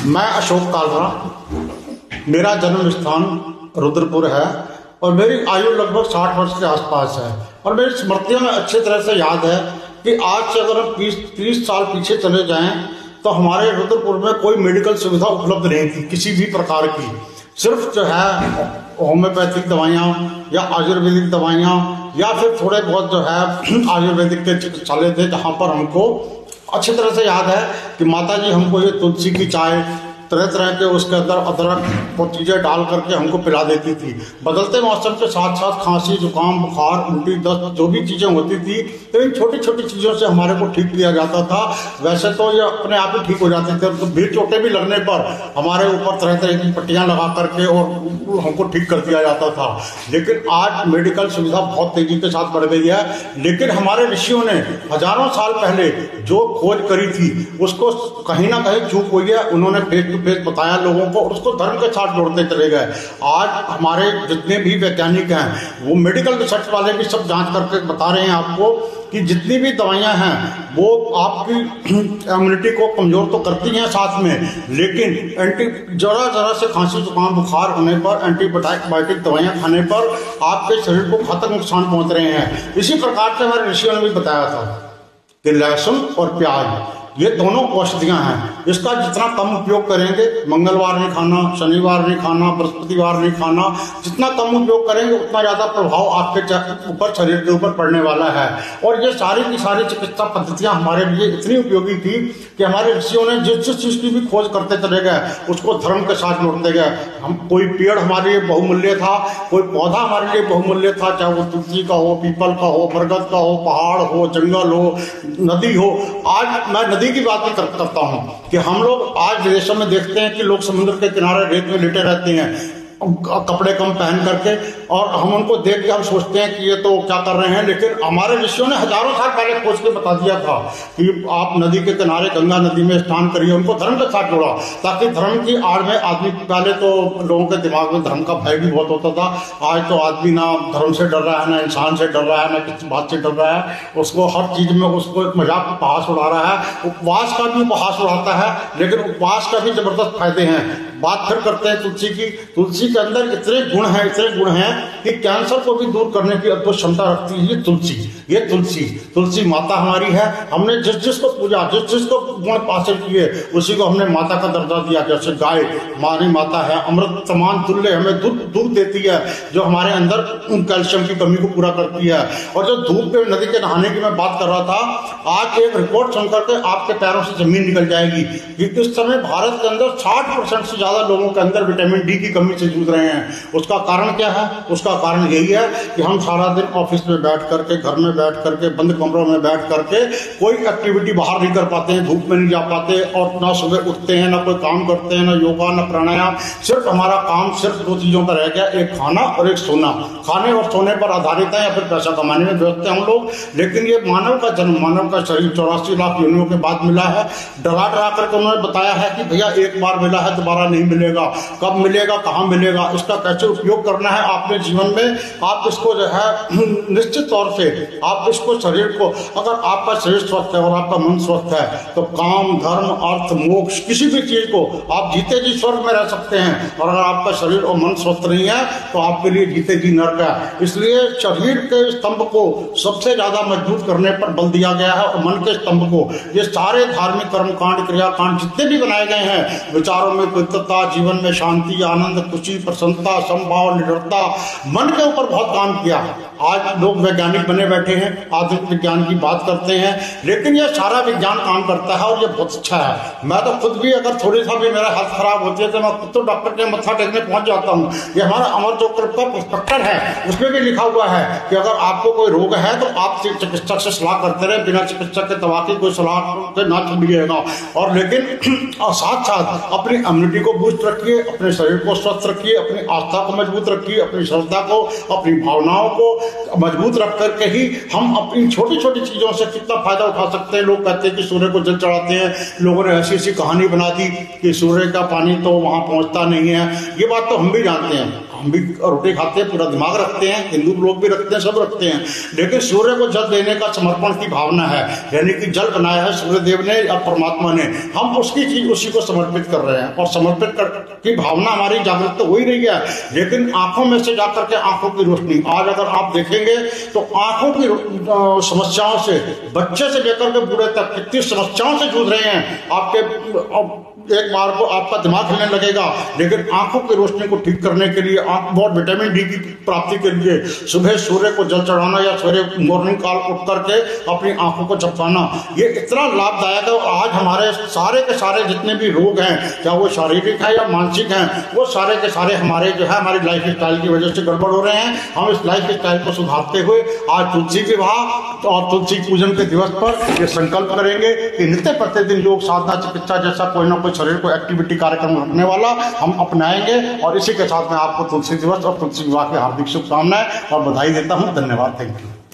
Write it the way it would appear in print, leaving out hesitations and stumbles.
मैं अशोक कालरा, मेरा जन्म स्थान रुद्रपुर है और मेरी आयु लगभग 60 वर्ष के आसपास है। और मेरी स्मृतियों में अच्छी तरह से याद है कि आज से अगर हम 30 साल पीछे चले जाएं तो हमारे रुद्रपुर में कोई मेडिकल सुविधा उपलब्ध नहीं थी किसी भी प्रकार की। सिर्फ जो है होम्योपैथिक दवाइयाँ या आयुर्वेदिक दवाइयाँ या फिर थोड़े बहुत जो है आयुर्वेदिक के चिकित्सालय थे, जहाँ पर हमको अच्छी तरह से याद है कि माता जी हमको ये तुलसी की चाय तरह तरह के उसके अंदर अदरक वो चीज़ें डाल करके हमको पिला देती थी। बदलते मौसम के साथ साथ खांसी, जुकाम, बुखार, उल्टी, दस्त जो भी चीज़ें होती थी तो इन छोटी छोटी चीज़ों से हमारे को ठीक किया जाता था। वैसे तो ये अपने आप ही ठीक हो जाते थे, तो भीड़ चोटें भी लगने पर हमारे ऊपर तरह तरह की पट्टियाँ लगा करके और हमको ठीक कर दिया जाता था। लेकिन आज मेडिकल सुविधा बहुत तेजी के साथ बढ़ गई है, लेकिन हमारे ऋषियों ने हजारों साल पहले जो खोज करी थी उसको कहीं ना कहीं चूक हुई है। उन्होंने फेस बताया लोगों को और उसको धर्म के साथ जोड़ते चले गए। आज हमारे जितने भी वैज्ञानिक हैं वो मेडिकल रिसर्च वाले भी सब जांच करके बता रहे हैं आपको कि जितनी भी दवाइयां हैं वो आपकी इम्यूनिटी को कमजोर तो करती हैं साथ में, लेकिन जरा से खांसी, जुकाम, बुखार होने पर एंटीबायोटिक दवाइयां खाने पर आपके शरीर को घातक नुकसान पहुंच रहे हैं। इसी प्रकार से हमारे ऋषियों ने भी बताया था कि लहसुन और प्याज ये दोनों औषधियां हैं। इसका जितना कम उपयोग करेंगे, मंगलवार नहीं खाना, शनिवार नहीं खाना, बृहस्पतिवार नहीं खाना, जितना कम उपयोग करेंगे उतना ज्यादा प्रभाव आपके ऊपर, शरीर के ऊपर पड़ने वाला है। और ये सारी की सारी चिकित्सा पद्धतियां हमारे लिए इतनी उपयोगी थी कि हमारे ऋषियों ने जिस चीज की भी खोज करते चले गए उसको धर्म के साथ जोड़ते गए। हम कोई पेड़ हमारे लिए बहुमूल्य था, कोई पौधा हमारे लिए बहुमूल्य था, चाहे वो तुलसी का हो, पीपल का हो, बरगद का हो, पहाड़ हो, जंगल हो, नदी हो। आज मैं नदी की बात भी करता हूं कि हम लोग आज देशों में देखते हैं कि लोग समुद्र के किनारे रेत में लेटे रहते हैं कपड़े कम पहन करके, और हम उनको देख के हम सोचते हैं कि ये तो क्या कर रहे हैं। लेकिन हमारे ऋषियों ने हजारों साल पहले खोज के बता दिया था कि आप नदी के किनारे गंगा नदी में स्नान करिए। उनको धर्म के साथ जोड़ा ताकि धर्म की आड़ में आदमी, पहले तो लोगों के दिमाग में धर्म का भय भी बहुत होता था। आज तो आदमी ना धर्म से डर रहा है, ना इंसान से डर रहा है, ना किसी बात से डर रहा है। उसको हर चीज में उसको एक मजाक उपहास उड़ा रहा है। उपवास का भी उपहास उड़ाता है, लेकिन उपवास का भी जबरदस्त फायदे हैं। बात फिर करते हैं तुलसी की। तुलसी के अंदर इतने गुण हैं कि कैंसर को भी दूर करने की अद्भुत क्षमता रखती है ये तुलसी माता हमारी है। हमने जिस जिसको पूजा, जिस जिसको गुण हासिल किए उसी को हमने माता का दर्जा दिया। जैसे गाय हमारी माता है, अमृत समान तुल्य, हमें दूध देती है जो हमारे अंदर कैल्शियम की कमी को पूरा करती है। और जो धूप पे नदी के नहाने की मैं बात कर रहा था, आज एक रिपोर्ट सुन करके आपके पैरों से जमीन निकल जाएगी कि इस समय भारत के अंदर 60% से ज्यादा लोगों के अंदर विटामिन डी की कमी से जूझ रहे हैं। उसका कारण क्या है? उसका कारण यही है कि हम सारा दिन ऑफिस में बैठ करके, घर में बैठ करके, बंद कमरों में बैठ करके कोई एक्टिविटी बाहर नहीं कर पाते हैं, धूप में नहीं जा पाते, और ना सुबह उठते हैं, ना कोई काम करते हैं, ना योगा, ना प्राणायाम। सिर्फ हमारा काम सिर्फ 2 चीजों पर रह गया, एक खाना और एक सोना। खाने और सोने पर आधारित है या फिर पैसा कमाने में व्यस्त हैं हम लोग। लेकिन ये मानव का जन्म, मानव का शरीर 84 लाख योनियों के बाद मिला है। डरा करके उन्होंने बताया है कि भैया एक बार मिला है, दोबारा नहीं मिलेगा। कब मिलेगा, कहाँ मिलेगा, इसका कैसे उपयोग करना है आपने जीवन में, आप इसको जो है निश्चित तौर से आप इसको शरीर को, अगर आपका शरीर स्वस्थ है और आपका मन स्वस्थ है तो काम, धर्म, अर्थ, मोक्ष किसी भी चीज को आप जीते जी स्वर्ग में रह सकते हैं। और अगर आपका शरीर और मन स्वस्थ नहीं है तो आपके लिए जीते जी नरक है। इसलिए शरीर के स्तंभ को सबसे ज्यादा मजबूत करने पर बल दिया गया है, और मन के स्तंभ को। ये सारे धार्मिक कर्मकांड, क्रियाकांड जितने भी बनाए गए हैं, विचारों में पवित्रता, जीवन में शांति, आनंद, खुशी, प्रसन्नता, समभाव, निडरता, मन के ऊपर बहुत काम किया। आज लोग वैज्ञानिक बने बैठे हैं, आधुनिक विज्ञान की बात करते हैं, लेकिन ये सारा विज्ञान काम करता है और ये बहुत अच्छा है। मैं तो खुद भी अगर थोड़ी सा भी मेरा हेल्थ खराब होती है तो मैं खुद तो डॉक्टर के मत्था टेकने पहुंच जाता हूँ। ये हमारा अमर जो का प्रोस्पेक्टर है उसमें भी लिखा हुआ है कि अगर आपको कोई रोग है तो आप चिकित्सक से सलाह करते रहे, बिना चिकित्सक के दवा की कोई सलाह ना छोड़िएगा। और लेकिन साथ साथ अपनी इम्यूनिटी को बूस्ट रखिए, अपने शरीर को स्वस्थ रखिए, अपनी आस्था को मजबूत रखिए, अपनी श्रद्धा को, अपनी भावनाओं को मजबूत रख करके ही हम अपनी छोटी छोटी चीजों से कितना फायदा उठा सकते हैं। लोग कहते हैं कि सूर्य को जल चढ़ाते हैं, लोगों ने ऐसी ऐसी कहानी बना दी कि सूर्य का पानी तो वहां पहुंचता नहीं है। ये बात तो हम भी जानते हैं। हम भी रोटी खाते हैं, पूरा दिमाग रखते हैं, हिंदू लोग भी रखते हैं, सब रखते हैं, लेकिन सूर्य को जल देने का समर्पण की भावना है, यानी कि जल बनाया है सूर्य देव ने या परमात्मा ने, हम उसकी चीज उसी को समर्पित कर रहे हैं, और समर्पित की भावना हमारी जागृत तो हो ही रही है। लेकिन आंखों में से जाकर के आंखों की रोशनी, आज अगर आप देखेंगे तो आंखों की समस्याओं से बच्चे से लेकर के बूढ़े तक कितनी समस्याओं से जूझ रहे हैं। आपके एक बार को आपका दिमाग हिलने लगेगा, लेकिन आंखों की रोशनी को ठीक करने के लिए और विटामिन डी की प्राप्ति के लिए सुबह सूर्य को जल चढ़ाना या सूर्य मॉर्निंग कॉल उठ करके अपनी आंखों को झपकाना, ये इतना लाभदायक है। आज हमारे सारे के सारे जितने भी रोग हैं, चाहे वो शारीरिक है या मानसिक हैं, वो सारे के सारे हमारे जो है हमारी लाइफ स्टाइल की वजह से गड़बड़ हो रहे हैं। हम इस लाइफ स्टाइल को सुधारते हुए आज तुलसी विवाह और तुलसी पूजन के दिवस पर ये संकल्प करेंगे कि नित्य प्रतिदिन योग साधना चिकित्सा जैसा कोई ना कोई शरीर को एक्टिविटी कार्यक्रम रखने वाला हम अपनाएंगे। और इसी के साथ में आपको तुलसी दिवस और तुलसी विवाह की हार्दिक शुभकामनाएं और बधाई देता हूं। धन्यवाद, थैंक यू।